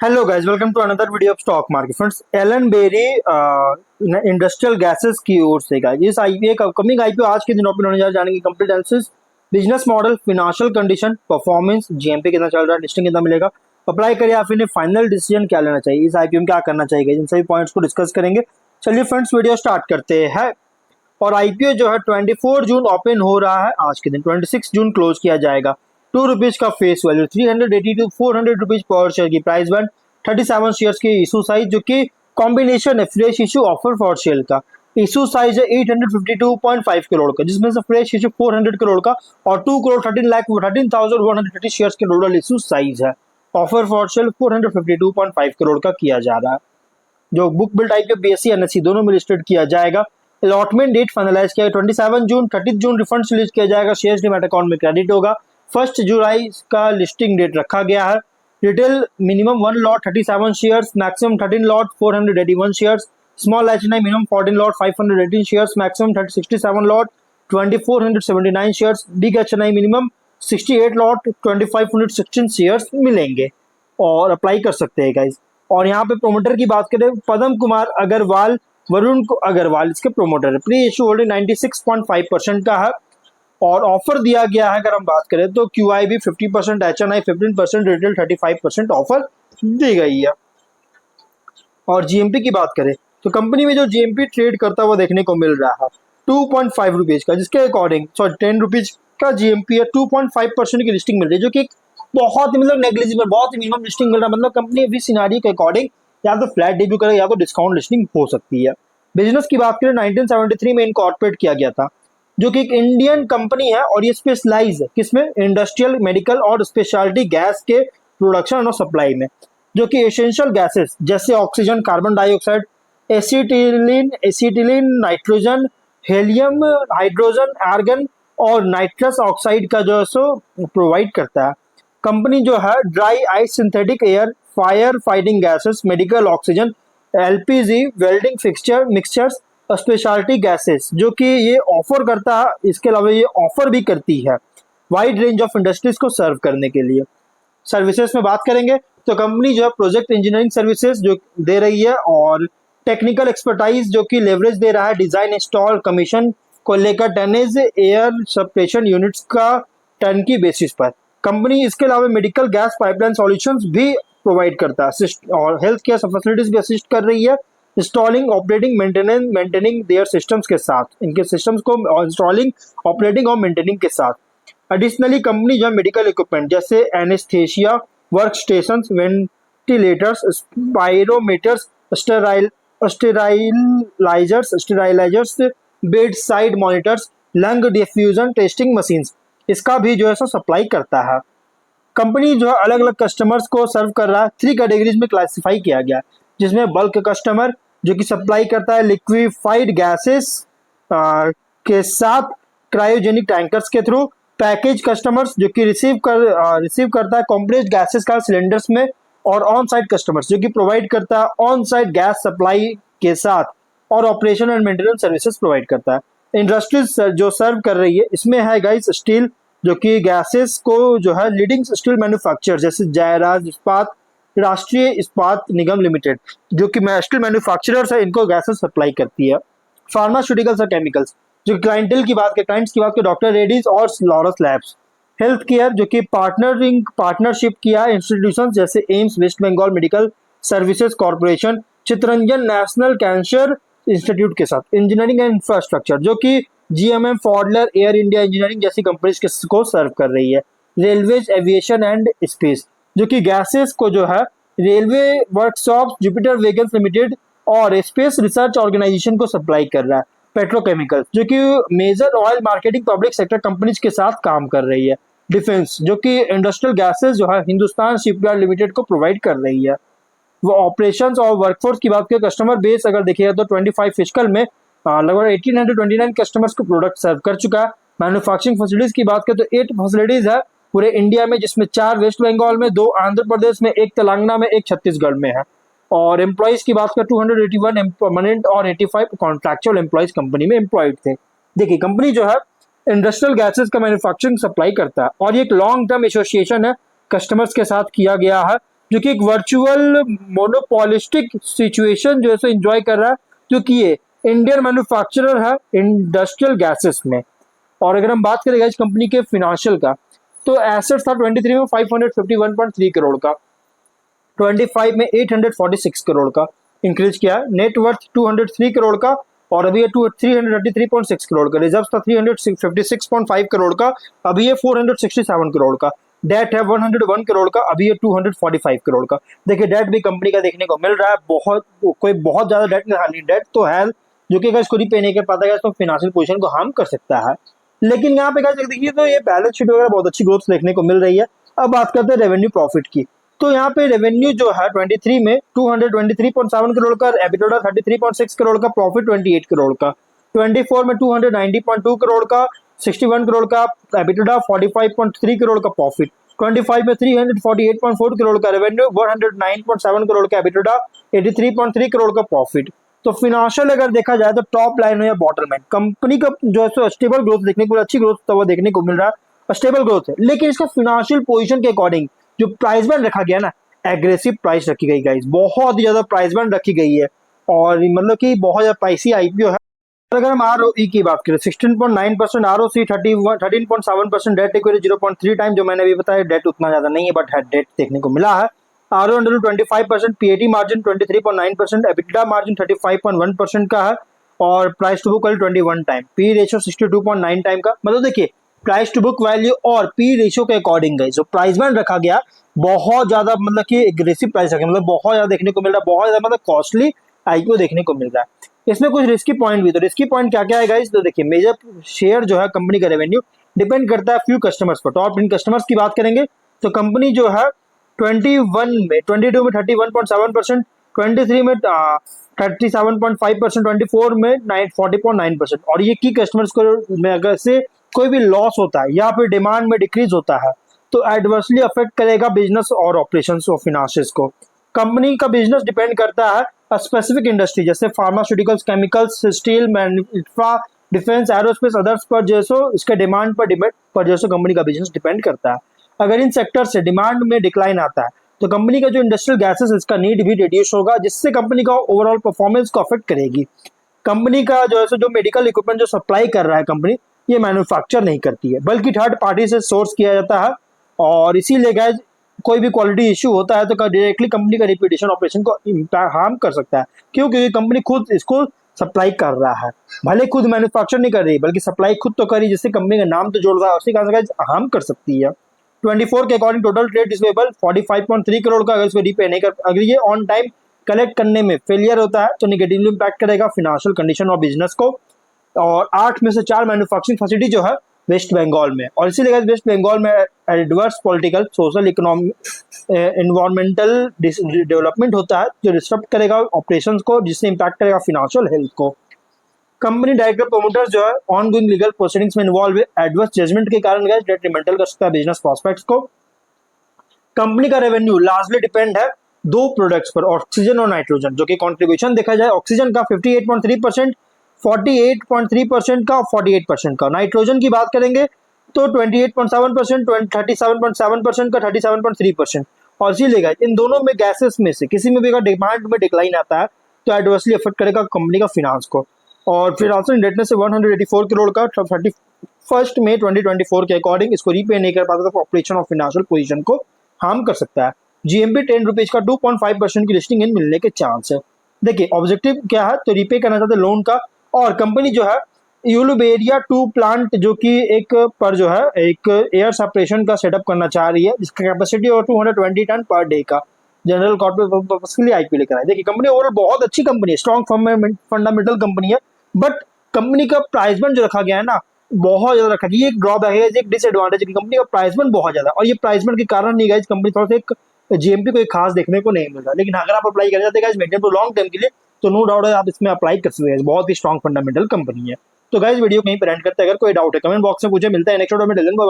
Hello guys, welcome to another video of stock market. Friends, Ellenbarrie industrial gases की ओर से guys इस IPO का upcoming IPO आज के दिन ओपन होने जा रहा है। जानेंगे complete analysis, business model, financial condition, performance, GMP कितना चल रहा है, लिस्टिंग कितना मिलेगा, अप्लाई करिए या फिर फाइनल डिसीजन क्या लेना चाहिए, इस आईपीओ में क्या करना चाहिए, इन सभी पॉइंट्स को डिस्कस करेंगे। चलिए फ्रेंड्स, वीडियो स्टार्ट करते हैं। और आईपीओ जो है 24 जून ओपन हो रहा है। आज के दिन 26 जून क्लोज किया जाएगा। ₹2 का face value, 380 to 400 rupees per share की प्राइस बैंड, 37 शेयर्स की इशू साइज जो कि कॉम्बिनेशन है fresh issue offer for sale का। इशू साइज है 852.5 करोड़ का, जिसमें से फ्रेश इशू 400 करोड़ का और 2 करोड़ 13,130 शेयर्स के टोटल इशू साइज है। ऑफर फॉर सेल 452.5 करोड़ का किया जा रहा है। जो book build IPO BSc NSC दोनों में लिस्टेड किया जाएगा। अलॉटमेंट डेट फाइनलाइज किया 27 जून, 30 जून रिफंड रिलीज किया जाएगा। शेयर्स डीमैट अकाउंट में क्रेडिट होगा। 1 जुलाई का लिस्टिंग डेट रखा गया है। Retail minimum 1 lot 37 shares, maximum 13 lot 481 shares. Small HNI minimum 14 lot 518 shares, maximum 67 lot 2479 shares. Big HNI minimum 68 lot 2516 shares मिलेंगे और अप्लाई कर सकते हैं गाइस। और यहाँ पे प्रोमोटर की बात करें, पदम कुमार अग्रवाल, वरुण अग्रवाल इसके प्रोमोटर है। प्री इशू होल्डिंग 96.5% का है और ऑफर दिया गया है। अगर हम बात करें तो QIB 50%, HNI 15%, रिटेल 35% ऑफर दी गई है। और जीएमपी की बात करें तो कंपनी में जो जीएमपी ट्रेड करता हुआ देखने को मिल रहा है 2.5 रुपीज का, जिसके अकॉर्डिंग 10 रुपीज का जीएमपी है। 2.5% की लिस्टिंग मिल रही है, जो कि बहुत ही नेग्लिजिबल, बहुत ही मिनिमम लिस्टिंग मिल रहा है। मतलब कंपनी अभी सिनारियो के अकॉर्डिंग या तो फ्लैट डेब्यू करे या तो डिस्काउंट लिस्टिंग हो सकती है। बिजनेस की बात करें 1973 में इनकॉर्पोरेट किया गया था, जो कि एक इंडियन कंपनी है और ये स्पेशलाइज है किसमें, इंडस्ट्रियल, मेडिकल और स्पेशलिटी गैस के प्रोडक्शन और सप्लाई में, जो कि एसेंशियल गैसेस जैसे oxygen, carbon dioxide, acetylene, nitrogen, helium, hydrogen, argon और नाइट्रस ऑक्साइड का जो है सो प्रोवाइड करता है। कंपनी जो है dry ice, synthetic air, fire fighting gases, medical oxygen, LPG, welding fixture, mixtures, speciality gases जो कि ये ऑफर करता है। इसके अलावा ये ऑफर भी करती है वाइड रेंज ऑफ इंडस्ट्रीज को सर्व करने के लिए। सर्विसेज में बात करेंगे तो कंपनी जो है प्रोजेक्ट इंजीनियरिंग सर्विसेज जो दे रही है और टेक्निकल एक्सपर्टाइज जो कि लेवरेज दे रहा है। डिजाइन, इंस्टॉल, कमीशन को लेकर टनेज एयर सप्रेशन यूनिट्स का टन की बेसिस पर कंपनी इसके अलावा मेडिकल गैस पाइपलाइन सॉल्यूशंस भी प्रोवाइड करता है और हेल्थ केयर फैसिलिटीज भी असिस्ट कर रही है। Installing, operating, maintaining their systems के साथ, इनके सिस्टम्स को इंस्टॉलिंग, ऑपरेटिंग और मेंटेनिंग के साथ। एडिशनली कंपनी जो है मेडिकल इक्विपमेंट जैसे anaesthesia work station, ventilators, spirometers, sterilisers, bed side monitors, lung diffusion testing machines, इसका भी जो है सो सप्लाई करता है। कंपनी जो है अलग अलग कस्टमर्स को सर्व कर रहा है। 3 कैटेगरीज में क्लासिफाई किया गया है, जिसमें बल्क कस्टमर जो कि सप्लाई करता है लिक्विफाइड गैसेस के साथ क्रायोजेनिक टैंकर्स के थ्रू। पैकेज कस्टमर्स जो कि रिसीव करता है कॉम्प्रेस्ड गैसेस का सिलेंडर्स में। और ऑन साइट कस्टमर्स जो कि प्रोवाइड करता है ऑन साइट गैस सप्लाई के साथ और operation and maintenance services provide करता है। इंडस्ट्रीज जो सर्व कर रही है इसमें है गाइस स्टील, जो कि गैसेस को जो है लीडिंग स्टील मैन्युफैक्चर जैसे जायराज इस्पात, राष्ट्रीय इस्पात निगम लिमिटेड जो कि स्टील मैन्युफैक्चरर्स है, इनको गैसेस सप्लाई करती है। फार्मास्यूटिकल्स और केमिकल्स जो क्लाइंटल की बात करें डॉक्टर रेड्डीज और लॉरस लैब्स। हेल्थ केयर जो कि पार्टनरशिप किया इंस्टीट्यूशन जैसे AIIMS, West Bengal medical services corporation, Chittaranjan national cancer institute के साथ। इंजीनियरिंग एंड इंफ्रास्ट्रक्चर जो कि GMM, Pfaudler, Air India engineering जैसी कंपनीज को सर्व कर रही है। रेलवेज, एविएशन एंड स्पेस जो कि गैसेस को जो है railway workshop, Jupiter vehicles limited और स्पेस रिसर्च ऑर्गेनाइजेशन को सप्लाई कर रहा है। पेट्रोकेमिकल जो कि major oil marketing public sector companies के साथ काम कर रही है। डिफेंस जो कि इंडस्ट्रियल गैसेस जो है हिंदुस्तान शिपयार्ड लिमिटेड को प्रोवाइड कर रही है। वो ऑपरेशंस और वर्कफोर्स की बात करें, कस्टमर बेस अगर देखिएगा तो 25 फिजिकल में लगभग 1829 कस्टमर्स को प्रोडक्ट सर्व कर चुका है। मैन्युफैक्चरिंग फैसिलिटीज की बात करें तो 8 फैसिलिटीज है पूरे इंडिया में, जिसमें 4 वेस्ट बंगाल में, 2 आंध्र प्रदेश में, 1 तेलंगाना में, 1 छत्तीसगढ़ में है। और एम्प्लॉइज की बात करें 281 परमानेंट और 85 कॉन्ट्रैक्चुअल एम्प्लॉइज कंपनी में एम्प्लॉयड थे। देखिए कंपनी जो है इंडस्ट्रियल गैसेस का मैन्युफैक्चरिंग सप्लाई करता है और ये एक लॉन्ग टर्म एसोसिएशन है कस्टमर्स के साथ किया गया है, जो कि एक वर्चुअल मोनोपोलिस्टिक सिचुएशन जो है सो एंजॉय कर रहा है, जो कि ये इंडियन मैन्युफैक्चरर है इंडस्ट्रियल गैसेस में। और अगर हम बात करें इस कंपनी के फिनेंशियल का, तो एसेट्स था 23 में 551.3 करोड़ का, 25 में 846 करोड़ का इंक्रीज किया। नेट वर्थ 203 करोड़ का और अभी ये 333.6 करोड़ का। रिजर्व था 356.5 करोड़ का, अभी ये 467 करोड़ का। डेट है 101 करोड़ का, अभी ये 245 करोड़ का। देखिए डेट भी कंपनी का देखने को मिल रहा है, कोई बहुत ज्यादा डेट नहीं, डेट तो है जो कि अगर इसको रिपे नहीं कर पाता है तो फाइनेंशियल पोजीशन को हार्म कर सकता है। लेकिन यहाँ पे देखिए तो ये बैलेंस शीट वगैरह बहुत अच्छी ग्रोथ देखने को मिल रही है। अब बात करते हैं रेवेन्यू प्रॉफिट की, तो यहाँ पे रेवेन्यू जो है 23 में 223.7 करोड़ का, एबिटडा 33.6 करोड़ का, प्रॉफिट 28 करोड़ का। 24 में 290.2 करोड़ का, 61 करोड़ का एबिटडा, 45.3 करोड़ का प्रॉफिट। 25 में 348.4 करोड़ का रेवेन्यू, 109.7 करोड़ का एबिटडा, 83.3 करोड़ का प्रॉफिट। तो फिनेंशियल अगर देखा जाए तो टॉप लाइन हो या बॉटम लाइन, कंपनी का जो है सो स्टेबल ग्रोथ देखने को, अच्छी ग्रोथ तो वो देखने को मिल रहा है, स्टेबल ग्रोथ है। लेकिन इसका फिनेंशियल पोजीशन के अकॉर्डिंग जो प्राइस बैंड रखा गया ना, एग्रेसिव प्राइस रखी गई गाइस, बहुत ही ज्यादा प्राइस बैंड रखी गई है और मतलब कि बहुत ज्यादा प्राइसी आईपीओ है। अगर हम आरओई की बात करें 16.9%, आरओसी 13.7%, डेट इक्विटी 0.3 टाइम, जो मैंने अभी बताया डेट उतना ज्यादा नहीं है बट डेट देखने को मिला है। RO under 25%, PAT margin 23.9%, EBITDA margin 35.1% का है और price to book value 21 time, P ratio 62.9 time का। मतलब देखिए प्राइस टू बुक वैल्यू और पी रेशियो के अकॉर्डिंग है जो प्राइस बैंड रखा गया, बहुत ज्यादा मतलब कि एग्रेसिव प्राइस रखा, मतलब बहुत ज्यादा देखने को मिल रहा है, बहुत ज्यादा मतलब कॉस्टली आईपीओ देखने को मिल रहा है। इसमें कुछ रिस्की पॉइंट भी, तो रिस्की पॉइंट क्या क्या है गाइस, तो देखिए मेजर शेयर जो है कंपनी का रेवेन्यू डिपेंड करता है फ्यू कस्टमर्स पर। टॉप 10 कस्टमर्स की बात करेंगे तो कंपनी जो है 22 में 31.7%, 23 में 37.5%, 24 में 40.9%। और ये की कस्टमर्स को में अगर से कोई भी लॉस होता है या फिर डिमांड में डिक्रीज होता है तो एडवर्सली अफेक्ट करेगा बिजनेस और ऑपरेशंस और फिनेंशियल्स को। कंपनी का बिजनेस डिपेंड करता है स्पेसिफिक इंडस्ट्री जैसे pharmaceuticals, chemicals, steel, infra, defence, aerospace, others पर जैसो इसके डिमांड पर जैसो कंपनी का बिजनेस डिपेंड करता है। अगर इन सेक्टर से डिमांड में डिक्लाइन आता है तो कंपनी का जो इंडस्ट्रियल गैसेस इसका नीड भी रिड्यूस होगा, जिससे कंपनी का ओवरऑल परफॉर्मेंस को अफेक्ट करेगी। कंपनी का जो है जो मेडिकल इक्विपमेंट जो सप्लाई कर रहा है कंपनी, ये मैन्युफैक्चर नहीं करती है बल्कि थर्ड पार्टी से सोर्स किया जाता है। और इसीलिए गाइस कोई भी क्वालिटी इश्यू होता है तो डायरेक्टली कंपनी का रेपुटेशन ऑपरेशन को हार्म कर सकता है। क्यों? क्योंकि कंपनी खुद इसको सप्लाई कर रहा है, भले खुद मैन्युफैक्चर नहीं कर रही बल्कि सप्लाई खुद तो करी, जिससे कंपनी का नाम तो जोड़ रहा है, उसी कारण से हार्म कर सकती है। 24 के according total trade receivable 45.3 crore का, अगर इसको रीपे नहीं कर, अगर ये ऑन टाइम कलेक्ट करने में फेलियर होता है तो निगेटिवली इम्पैक्ट करेगा फिनेंशियल कंडीशन और बिजनेस को। और 8 में से 4 मैन्युफैक्चरिंग फैसिलिटी जो है वेस्ट बंगाल में, और इसीलिए वेस्ट बंगाल में adverse political, social, economic, environmental development होता है जो डिस्टर्ब करेगा ऑपरेशंस को, जिससे इम्पैक्ट करेगा फिनेंशियल हेल्थ को। कंपनी डायरेक्टर प्रोमोटर्स जो है ऑन गोइंग लीगल प्रोसीडिंग्स में इन्वॉल्व है, एडवर्स जजमेंट के कारण डेट्रीमेंटल कर सकता है बिजनेस प्रॉस्पेक्ट्स को। कंपनी का रेवेन्यू लार्जली डिपेंड है दो प्रोडक्ट्स पर, ऑक्सीजन और नाइट्रोजन, जो कि कंट्रीब्यूशन देखा जाए ऑक्सीजन का 58.3%, 48.3% का, 48% का। नाइट्रोजन की बात करेंगे तो 28.7%, 37.7% का, 37.3%। और इसीलिए इन दोनों में गैसेस में से किसी में भी अगर डिमांड में डिक्लाइन आता है तो एडवर्सली अफेक्ट करेगा कंपनी का फिनांस को। और फिर ऑल्सो इंडेटनेस से 184 करोड़ का 31 मई 2024 के अकॉर्डिंग इसको रीपे नहीं कर पाता तो ऑपरेशन और फिनेंशियल पोजीशन को हार्म कर सकता है। जीएमबी 10 रुपीज का 2.5% की लिस्टिंग इन मिलने के चांस है। देखिए ऑब्जेक्टिव क्या है, तो रीपे करना चाहते लोन का, और कंपनी जो है यूलुबेरिया 2 प्लांट जो कि एक पर जो है एक एयर सेपरेशन का सेटअप करना चाह रही है, जिसका कैपेसिटी और 220 टन पर डे का जनरल कॉर्पोरेट पर्पस के लिए आईपीओ लेकर आए। देखिए कंपनी ओवरऑल बहुत अच्छी कंपनी है, स्ट्रॉन्ग फंडामेंटल कंपनी है, बट कंपनी का प्राइस बैंड जो रखा गया है ना बहुत ज्यादा रखा गया, ये एक ड्रॉबैक है, एक डिसएडवांटेज है कि कंपनी का प्राइस बैंड बहुत ज्यादा, और ये प्राइस बैंड के कारण नहीं गाइस कंपनी थोड़ा सा एक जीएमपी को एक खास देखने को नहीं मिल रहा। लेकिन अगर आप अप्लाई कर जाते हैं मीडियम टू लॉन्ग टर्म के लिए तो नो डाउट है आप इसमें अप्लाई कर सकते हैं, बहुत ही स्ट्रॉन्ग फंडामेंटल कंपनी है। तो गाइस वीडियो कहीं पर एंड करते हैं, अगर कोई डाउट है कमेंट बॉक्स में पूछे। मिलता है नेक्स्ट वीडियो में।